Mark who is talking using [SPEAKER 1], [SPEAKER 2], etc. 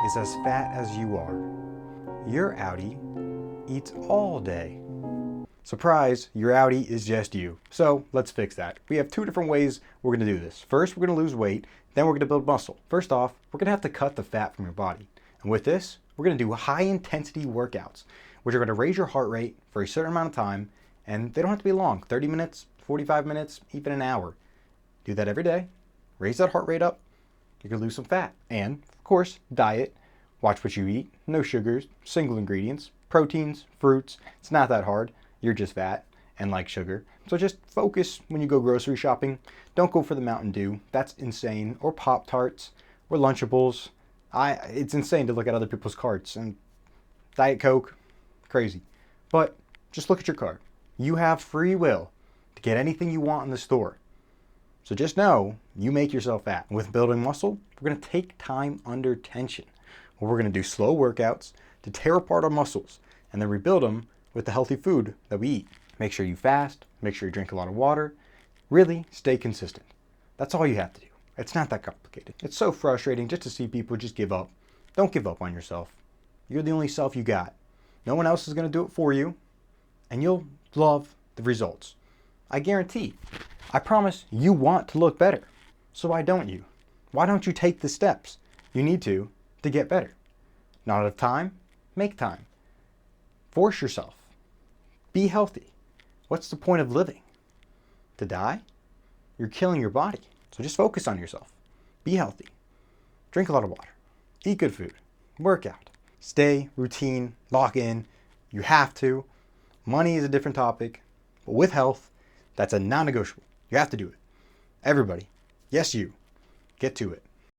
[SPEAKER 1] is as fat as you are. Your Outie eats all day. Surprise, your Outie is just you. So let's fix that. We have two different ways we're gonna do this. First, we're gonna lose weight, then we're gonna build muscle. First off, we're gonna have to cut the fat from your body. And with this, we're gonna do high intensity workouts, which are gonna raise your heart rate for a certain amount of time, and they don't have to be long, 30 minutes, 45 minutes, even an hour. Do that every day, raise that heart rate up, you're gonna lose some fat. And of course, diet, watch what you eat, no sugars, single ingredients, proteins, fruits. It's not that hard. You're just fat and like sugar. So just focus when you go grocery shopping. Don't go for the Mountain Dew. That's insane. Or Pop-Tarts or Lunchables. It's insane to look at other people's carts. And Diet Coke, crazy. But just look at your cart. You have free will to get anything you want in the store. So just know you make yourself fat. With building muscle, we're going to take time under tension. We're going to do slow workouts to tear apart our muscles and then rebuild them with the healthy food that we eat. Make sure you fast, make sure you drink a lot of water, really stay consistent. That's all you have to do. It's not that complicated. It's so frustrating just to see people just give up. Don't give up on yourself. You're the only self you got. No one else is going to do it for you, and you'll love the results. I guarantee. I promise you want to look better. So why don't you? Why don't you take the steps you need to get better? Not enough time? Make time. Force yourself. Be healthy. What's the point of living? To die? You're killing your body. So just focus on yourself. Be healthy. Drink a lot of water. Eat good food. Work out. Stay routine. Lock in. You have to. Money is a different topic. But with health, that's a non-negotiable. You have to do it. Everybody. Yes, you. Get to it.